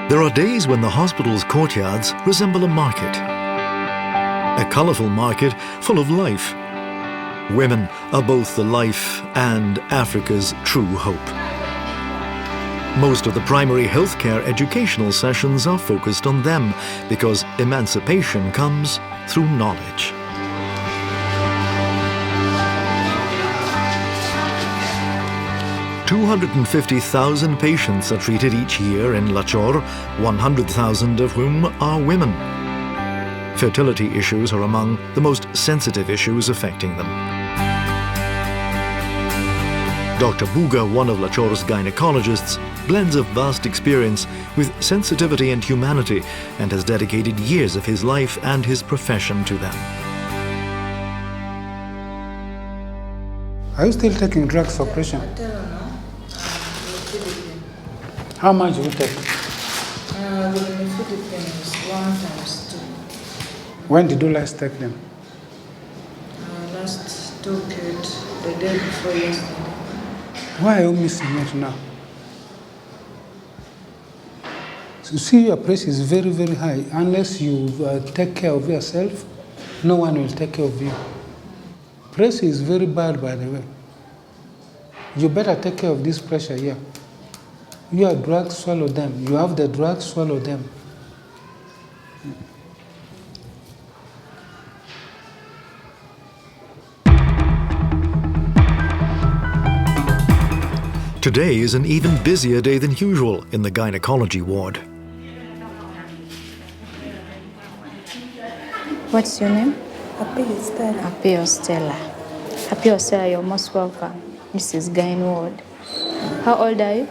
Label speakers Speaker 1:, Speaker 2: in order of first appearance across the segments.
Speaker 1: There are days when the hospital's courtyards resemble a market. A colourful market full of life. Women are both the life and Africa's true hope. Most of the primary healthcare educational sessions are focused on them because emancipation comes through knowledge. "250,000 patients are treated each year in Lacor, 100,000 of whom are women. Fertility issues are among the most sensitive issues affecting them. Dr. Buga, one of Lacor's gynecologists, blends a vast experience with sensitivity and humanity and has dedicated years of his life and his profession to them.
Speaker 2: Are you still taking drugs for pressure? How much do you take? When did you last take them?
Speaker 3: Last took it the day before yesterday.
Speaker 2: Why are you missing it now? So see, your pressure is very, very high. Unless you take care of yourself, no one will take care of you. Pressure is very bad, by the way. You better take care of this pressure here. You have drugs, swallow them. You have the drugs, swallow them.
Speaker 1: Today is an even busier day than usual in the gynecology ward.
Speaker 4: What's your name?
Speaker 3: Apio Stella.
Speaker 4: Apio Stella. Apio Stella, you're most welcome. This is Gyne Ward. How old are you?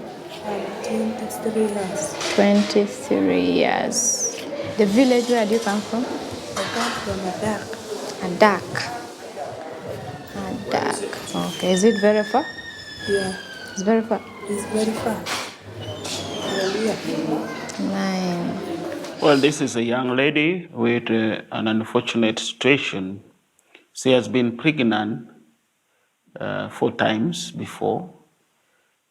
Speaker 3: 23 years.
Speaker 4: 23 years. The village, where do you come from?
Speaker 3: I come from Adak.
Speaker 4: Adak. Adak. Okay, is it very far?
Speaker 3: Yeah,
Speaker 4: It's very far.
Speaker 3: it's very far.
Speaker 4: Nine.
Speaker 5: Well, this is a young lady with an unfortunate situation. She has been pregnant 4 times before,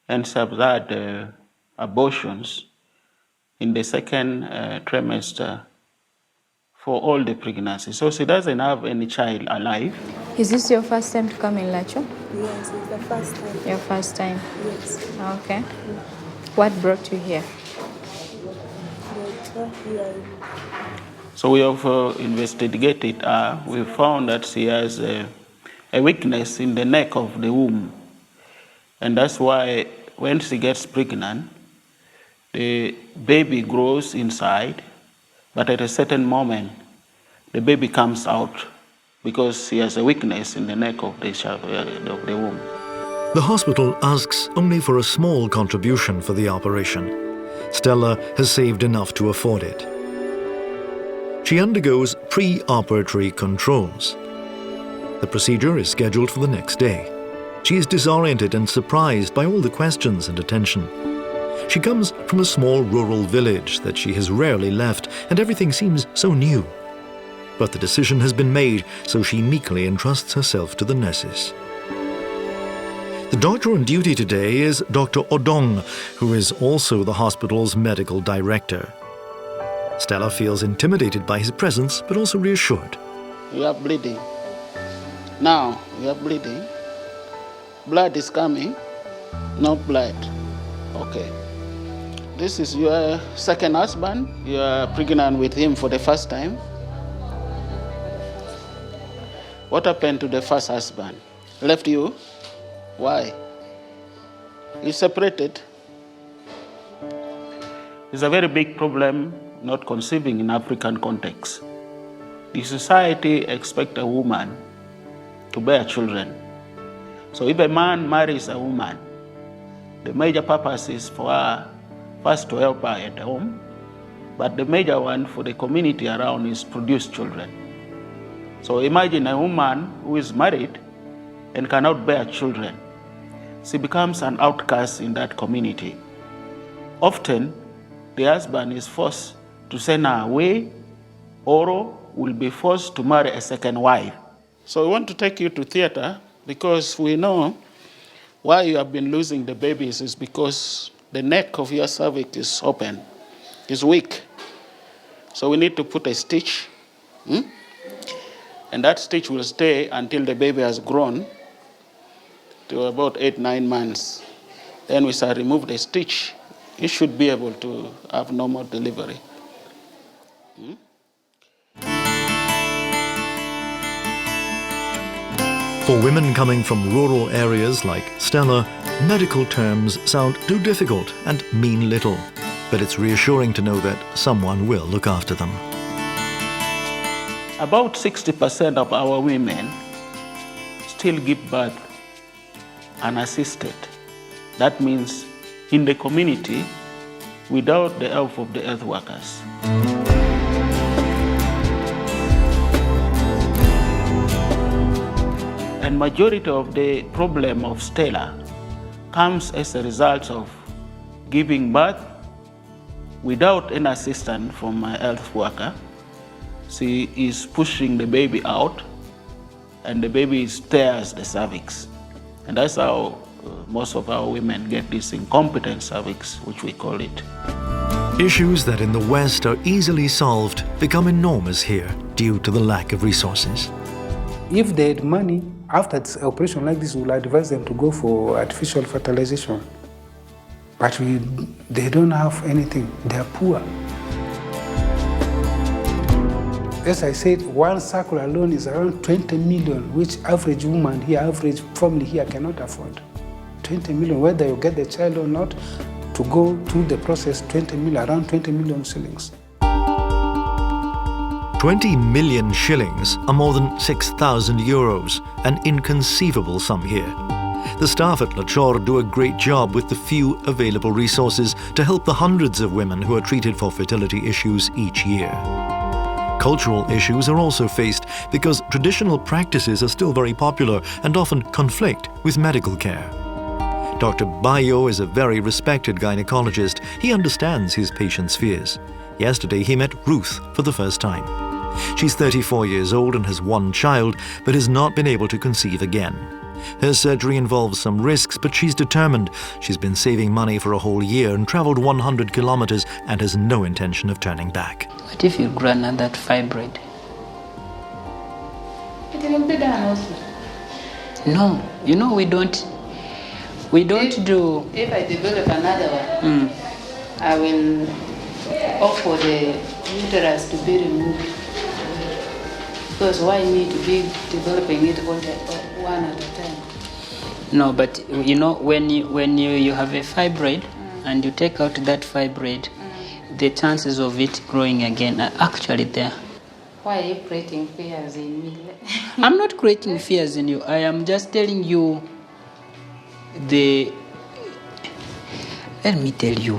Speaker 5: and she has had abortions in the second trimester for all the pregnancies. So she doesn't have any child alive.
Speaker 4: Is this your first time to come in Lacho?
Speaker 3: Yes, it's the first time.
Speaker 4: Your first time?
Speaker 3: Yes.
Speaker 4: Okay. What brought you here?
Speaker 3: But here,
Speaker 5: So we have investigated her. We found that she has a weakness in the neck of the womb. And that's why when she gets pregnant, the baby grows inside, but at a certain moment, the baby comes out because she has a weakness in the neck of the womb.
Speaker 1: The hospital asks only for a small contribution for the operation. Stella has saved enough to afford it. She undergoes pre-operatory controls. The procedure is scheduled for the next day. She is disoriented and surprised by all the questions and attention. She comes from a small rural village that she has rarely left, and everything seems so new. But the decision has been made, so she meekly entrusts herself to the nurses. The doctor on duty today is Dr. Odong, who is also the hospital's medical director. Stella feels intimidated by his presence, but also reassured.
Speaker 5: You are bleeding. Now, you are bleeding. Blood is coming, not blood. Okay. This is your second husband. You are pregnant with him for the first time. What happened to the first husband? Left you? Why? You separated. It's a very big problem not conceiving in African context. The society expects a woman to bear children. So if a man marries a woman, the major purpose is for her first to help her at home, but the major one for the community around is produce children. So imagine a woman who is married and cannot bear children. She becomes an outcast in that community. Often, the husband is forced to send her away or will be forced to marry a second wife. So we want to take you to theater because we know why you have been losing the babies is because the neck of your cervix is open. is weak. So we need to put a stitch, and that stitch will stay until the baby has grown to about 8-9 months. Then we shall remove the stitch. You should be able to have normal delivery.
Speaker 1: For women coming from rural areas like Stella, medical terms sound too difficult and mean little. But it's reassuring to know that someone will look after them.
Speaker 5: About 60% of our women still give birth unassisted. That means in the community without the help of the health workers. And majority of the problem of Stella comes as a result of giving birth without any assistance from a health worker. She is pushing the baby out, and the baby tears the cervix. And that's how most of our women get this incompetent cervix, which we call it.
Speaker 1: Issues that in the West are easily solved become enormous here due to the lack of resources.
Speaker 2: If they had money, after an operation like this, we will advise them to go for artificial fertilization. But they don't have anything. They are poor. As I said, one circle alone is around 20 million, which average woman here, average family here cannot afford. 20 million, whether you get the child or not, to go through the process, 20 million, around 20 million shillings.
Speaker 1: 20 million shillings are more than 6,000 euros, an inconceivable sum here. The staff at Lacor do a great job with the few available resources to help the hundreds of women who are treated for fertility issues each year. Cultural issues are also faced because traditional practices are still very popular and often conflict with medical care. Dr. Bayo is a very respected gynecologist. He understands his patients' fears. Yesterday he met Ruth for the first time. She's 34 years old and has one child, but has not been able to conceive again. Her surgery involves some risks, but she's determined. She's been saving money for a whole year and travelled 100 kilometers and has no intention of turning back.
Speaker 6: What if you grow another fibroid?
Speaker 7: It will be done also.
Speaker 6: No, we don't do.
Speaker 7: If I develop another one, I will offer the uterus to be removed. Because why me to be developing it one at a time?
Speaker 6: No, but when you have a fibroid and you take out that fibroid, the chances of it growing again are actually there.
Speaker 7: Why are you creating fears in me?
Speaker 6: I'm not creating fears in you. I am just telling you let me tell you.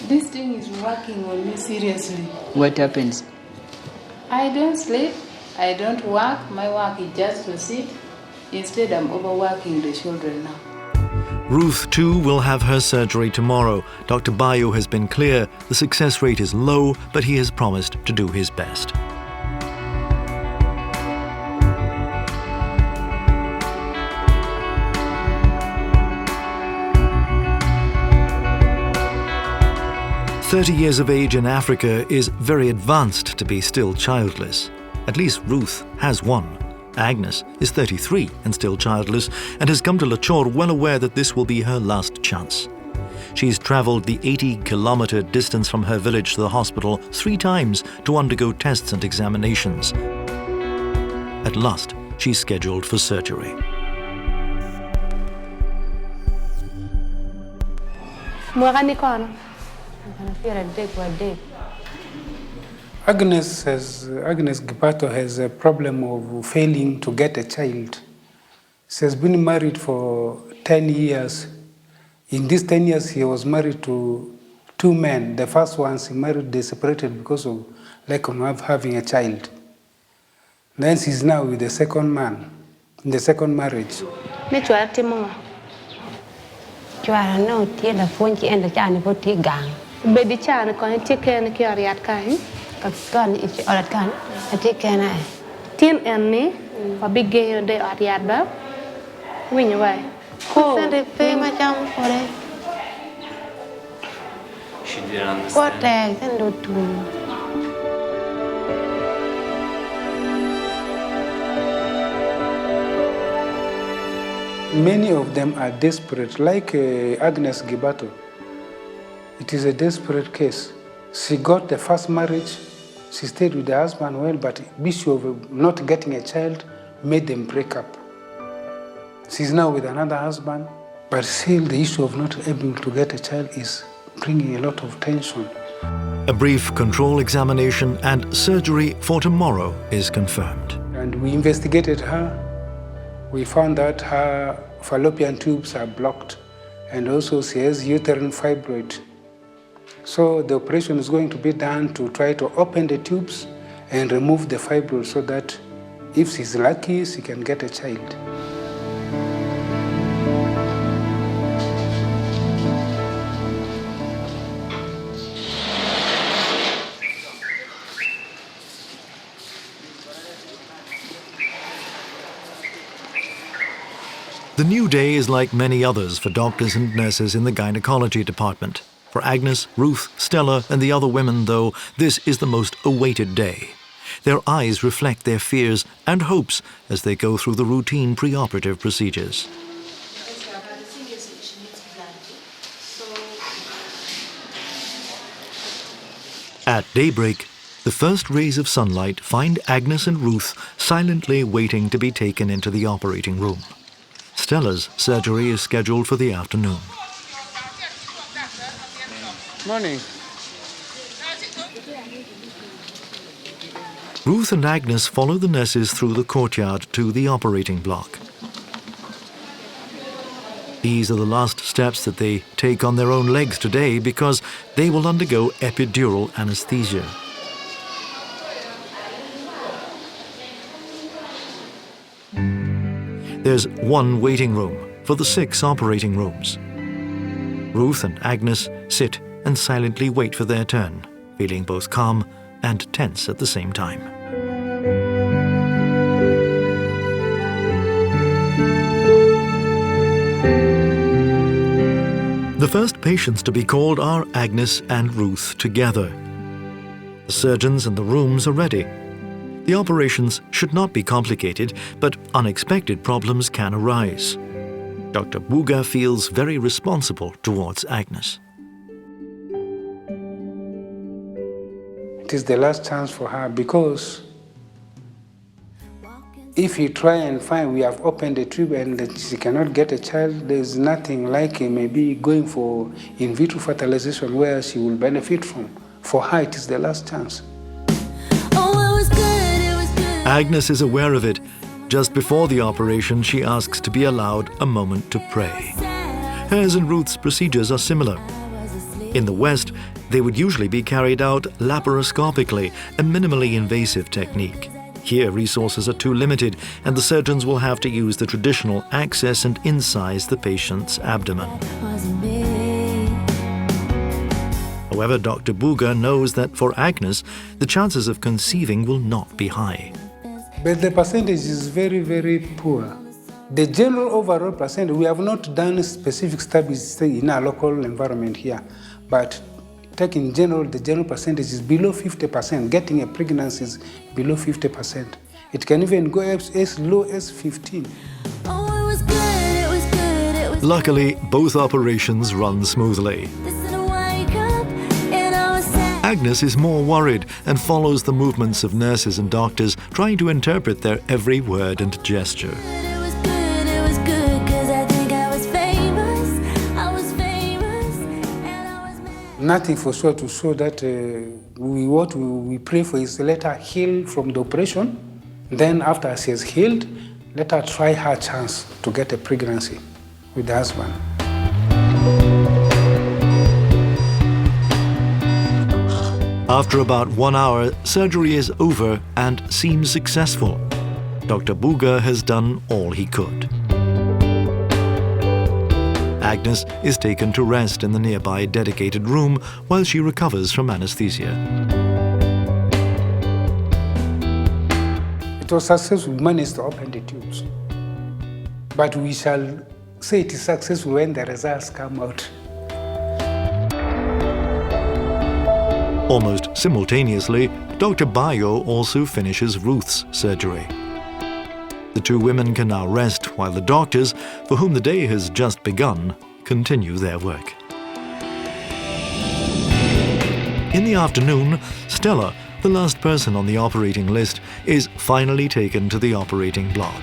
Speaker 7: This thing is working on me seriously.
Speaker 6: What happens?
Speaker 7: I don't sleep. I don't work. My work is just to sit. Instead, I'm overworking the children now.
Speaker 1: Ruth, too, will have her surgery tomorrow. Dr. Bayo has been clear the success rate is low, but he has promised to do his best. "30 years of age in Africa is very advanced to be still childless. At least Ruth has one. Agnes is 33 and still childless and has come to Lacor well aware that this will be her last chance. She's travelled the 80-kilometre distance from her village to the hospital 3 times to undergo tests and examinations. At last, she's scheduled for surgery.
Speaker 2: Agnes Gipato has a problem of failing to get a child. She has been married for 10 years. In these 10 years, he was married to 2 men. The first ones he married, they separated because of lack of having a child. Then she's now with the second man, in the second marriage.
Speaker 8: She didn't understand.
Speaker 2: Many of them are desperate, like Agnes Gibato. It is a desperate case. She got the first marriage, she stayed with the husband well, but the issue of not getting a child made them break up. She's now with another husband, but still the issue of not able to get a child is bringing a lot of tension.
Speaker 1: A brief control examination and surgery for tomorrow is confirmed.
Speaker 2: And we investigated her. We found that her fallopian tubes are blocked, and also she has uterine fibroid. So the operation is going to be done to try to open the tubes and remove the fibroid so that if she's lucky, she can get a child.
Speaker 1: The new day is like many others for doctors and nurses in the gynecology department. For Agnes, Ruth, Stella, and the other women, though, this is the most awaited day. Their eyes reflect their fears and hopes as they go through the routine preoperative procedures. At daybreak, the first rays of sunlight find Agnes and Ruth silently waiting to be taken into the operating room. Stella's surgery is scheduled for the afternoon.
Speaker 2: Morning.
Speaker 1: Ruth and Agnes follow the nurses through the courtyard to the operating block. These are the last steps that they take on their own legs today because they will undergo epidural anesthesia. There's one waiting room for the 6 operating rooms. Ruth and Agnes sit and silently wait for their turn, feeling both calm and tense at the same time. The first patients to be called are Agnes and Ruth together. The surgeons and the rooms are ready. The operations should not be complicated, but unexpected problems can arise. Dr. Buga feels very responsible towards Agnes.
Speaker 2: It is the last chance for her because if you try and find we have opened the tube and she cannot get a child, there's nothing like maybe going for in vitro fertilization where she will benefit from. For her, it is the last chance.
Speaker 1: Agnes is aware of it. Just before the operation, she asks to be allowed a moment to pray. Hers and Ruth's procedures are similar. In the West, they would usually be carried out laparoscopically, a minimally invasive technique. Here, resources are too limited, and the surgeons will have to use the traditional access and incise the patient's abdomen. However, Dr. Buga knows that for Agnes, the chances of conceiving will not be high.
Speaker 2: But the percentage is very, very poor. The general overall percentage, we have not done specific studies in our local environment here, but taking general, the general percentage is below 50%. Getting a pregnancy is below 50%. It can even go as low as 15%.
Speaker 1: Luckily, both operations run smoothly. Agnes is more worried and follows the movements of nurses and doctors, trying to interpret their every word and gesture.
Speaker 2: Nothing for sure to show that what we pray for is let her heal from the operation. Then after she has healed, let her try her chance to get a pregnancy with the husband.
Speaker 1: After about 1 hour, surgery is over and seems successful. Dr. Buga has done all he could. Agnes is taken to rest in the nearby dedicated room while she recovers from anesthesia.
Speaker 2: It was successful. We managed to open the tubes. But we shall say it is successful when the results come out.
Speaker 1: Almost simultaneously, Dr. Bayo also finishes Ruth's surgery. The two women can now rest while the doctors, for whom the day has just begun, continue their work. In the afternoon, Stella, the last person on the operating list, is finally taken to the operating block.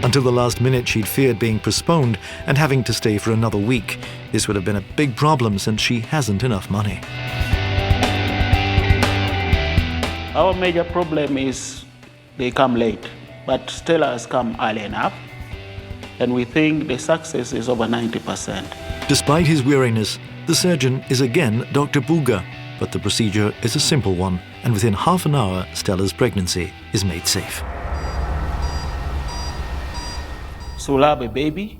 Speaker 1: Until the last minute, she'd feared being postponed and having to stay for another week. This would have been a big problem since she hasn't enough money.
Speaker 5: Our major problem is they come late, but Stella has come early enough, and we think the success is over 90%.
Speaker 1: Despite his weariness, the surgeon is again Dr. Buga, but the procedure is a simple one, and within half an hour, Stella's pregnancy is made safe.
Speaker 5: So we'll have a baby,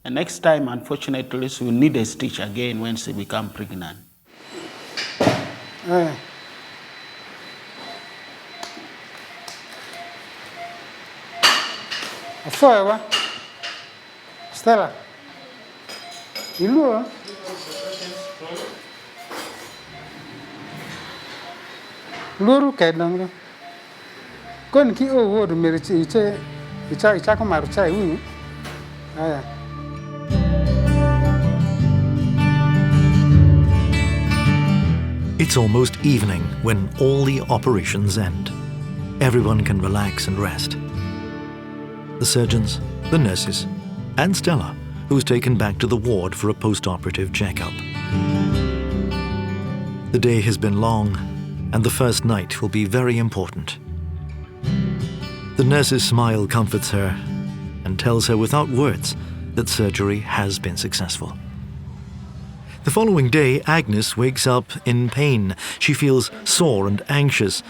Speaker 5: and next time, unfortunately, she will need a stitch again when she becomes pregnant.
Speaker 2: Forever. Stella. You know? Luru kadang. Kon ki o word meriche icha ko marucha unu. Aya.
Speaker 1: It's almost evening when all the operations end. Everyone can relax and rest. The surgeons, the nurses, and Stella, who's taken back to the ward for a post-operative checkup. The day has been long, and the first night will be very important. The nurse's smile comforts her and tells her without words that surgery has been successful. The following day, Agnes wakes up in pain. She feels sore and anxious.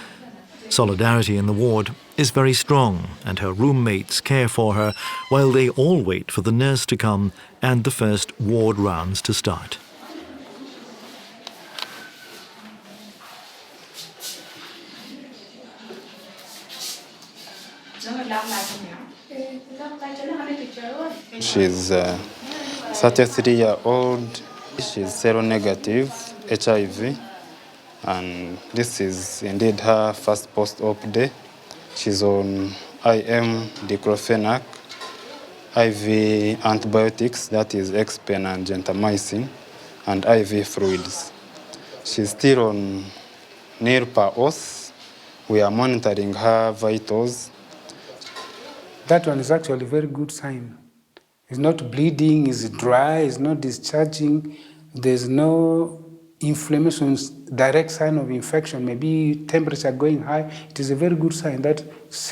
Speaker 1: Solidarity in the ward is very strong, and her roommates care for her while they all wait for the nurse to come and the first ward rounds to start.
Speaker 9: She's 33-year-old. She's seronegative HIV, and this is indeed her first post-op day. She's on IM diclofenac, IV antibiotics, that is Expen and gentamicin, and IV fluids. She's still on NIR per os. We are monitoring her vitals.
Speaker 2: That one is actually a very good sign. It's not bleeding, it's dry, it's not discharging, there's no inflammation, direct sign of infection, maybe temperature going high. It is a very good sign that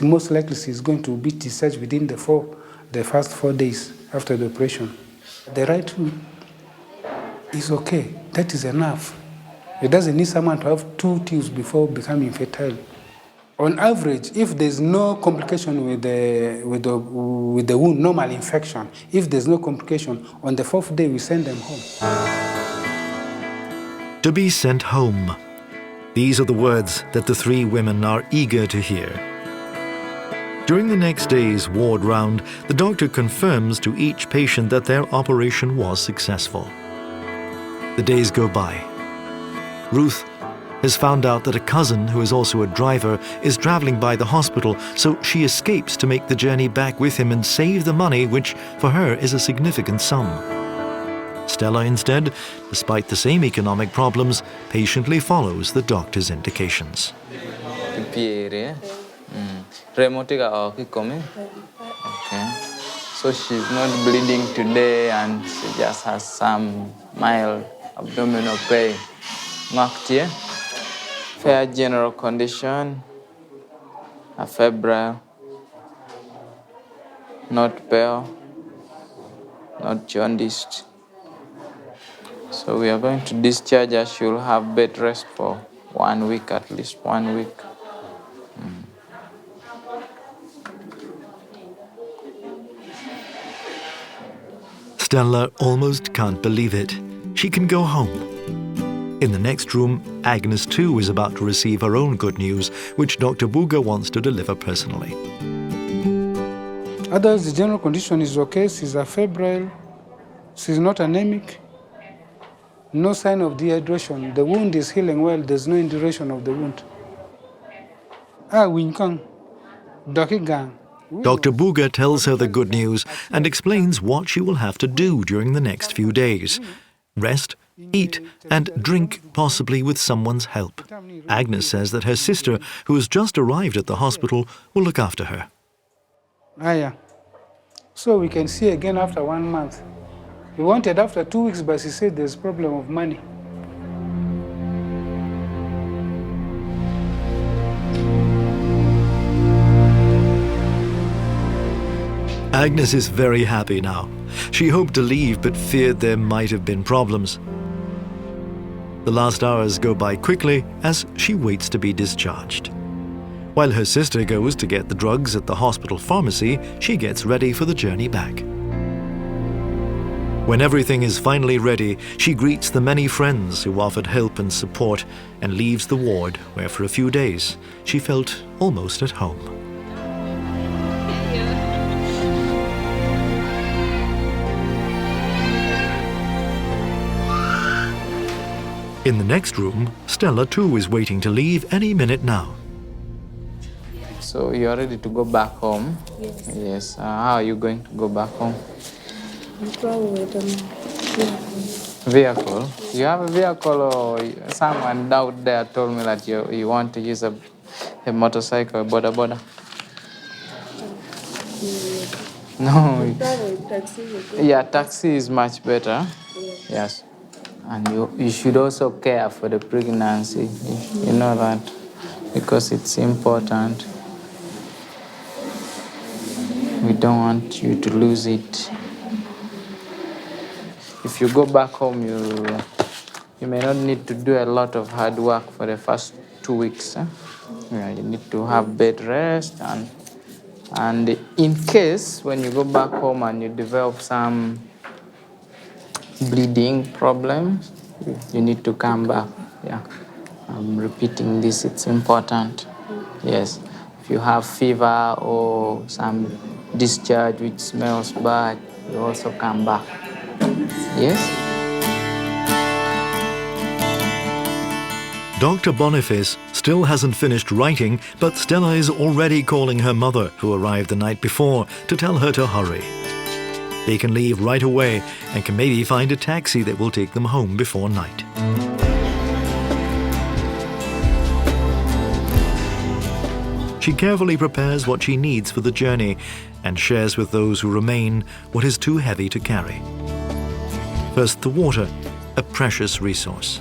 Speaker 2: most likely she's going to be discharged within the first 4 days after the operation. The right tube is okay, that is enough. It doesn't need someone to have 2 tubes before becoming fertile. On average, if there's no complication with the wound, normal infection, if there's no complication, on the 4th day we send them home.
Speaker 1: To be sent home. These are the words that the 3 women are eager to hear. During the next day's ward round, the doctor confirms to each patient that their operation was successful. The days go by. Ruth has found out that a cousin, who is also a driver, is traveling by the hospital, so she escapes to make the journey back with him and save the money, which for her is a significant sum. Stella, instead, despite the same economic problems, patiently follows the doctor's indications.
Speaker 10: Okay. So she's not bleeding today and she just has some mild abdominal pain. Marked here. Fair general condition, a febrile, not pale, not jaundiced. So we are going to discharge her. She will have bed rest for 1 week, at least 1 week.
Speaker 1: Stella almost can't believe it. She can go home. In the next room, Agnes too is about to receive her own good news, which Dr. Buga wants to deliver personally.
Speaker 2: Otherwise, the general condition is okay. She's a febrile, She's not anemic. No sign of dehydration. The wound is healing well. There's no induration of the wound.
Speaker 1: Dr. Buga tells her the good news and explains what she will have to do during the next few days. Rest, eat, and drink, possibly with someone's help. Agnes says that her sister, who has just arrived at the hospital, will look after her.
Speaker 2: So we can see again after 1 month. We wanted after 2 weeks, but she said there's a problem of money.
Speaker 1: Agnes is very happy now. She hoped to leave, but feared there might have been problems. The last hours go by quickly as she waits to be discharged. While her sister goes to get the drugs at the hospital pharmacy, she gets ready for the journey back. When everything is finally ready, she greets the many friends who offered help and support and leaves the ward where for a few days she felt almost at home. In the next room, Stella too is waiting to leave any minute now.
Speaker 10: So you're ready to go back home?
Speaker 3: Yes.
Speaker 10: Yes. How are you going to go back home?
Speaker 3: Probably with a
Speaker 10: Vehicle? You have a vehicle, or someone out there told me that you want to use a motorcycle, a boda boda? No.
Speaker 3: Probably taxi.
Speaker 10: Yeah, taxi is much better. Yes. And you should also care for the pregnancy. You know that, because it's important. We don't want you to lose it. If you go back home, you may not need to do a lot of hard work for the first 2 weeks. Yeah, you need to have bed rest, and in case when you go back home and you develop some bleeding problems, you need to come back. Yeah, I'm repeating this, it's important. Yes, if you have fever or some discharge which smells bad, you also come back. Yes?
Speaker 1: Dr. Boniface still hasn't finished writing, but Stella is already calling her mother, who arrived the night before, to tell her to hurry. They can leave right away and can maybe find a taxi that will take them home before night. She carefully prepares what she needs for the journey and shares with those who remain what is too heavy to carry. First, the water, a precious resource.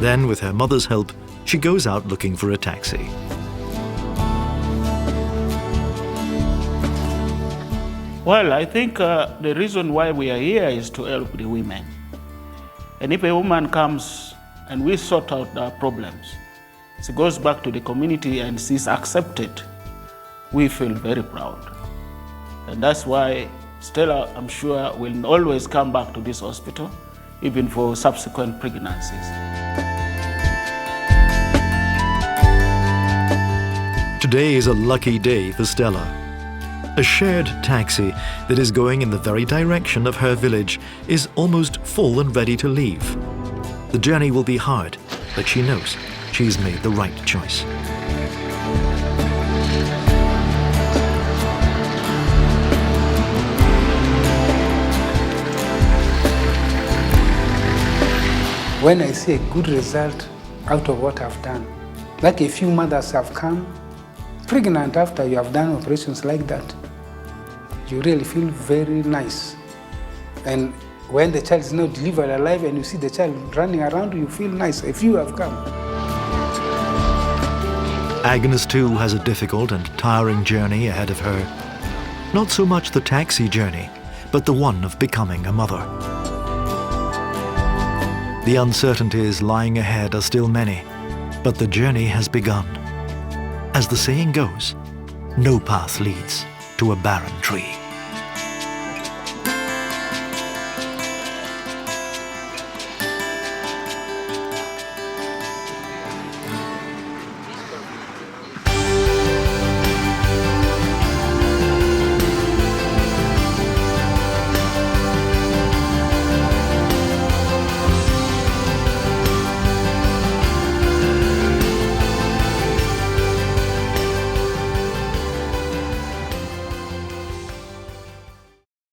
Speaker 1: Then, with her mother's help, she goes out looking for a taxi.
Speaker 5: Well, I think the reason why we are here is to help the women. And if a woman comes and we sort out our problems, she goes back to the community and she's accepted, we feel very proud. And that's why Stella, I'm sure, will always come back to this hospital, even for subsequent pregnancies.
Speaker 1: Today is a lucky day for Stella. A shared taxi that is going in the very direction of her village is almost full and ready to leave. The journey will be hard, but she knows she's made the right choice.
Speaker 2: When I see a good result out of what I've done, like a few mothers have come pregnant after you have done operations like that, you really feel very nice. And when the child is not delivered alive and you see the child running around, you feel nice. A few have come.
Speaker 1: Agnes too has a difficult and tiring journey ahead of her. Not so much the taxi journey, but the one of becoming a mother. The uncertainties lying ahead are still many, but the journey has begun. As the saying goes, no path leads to a barren tree.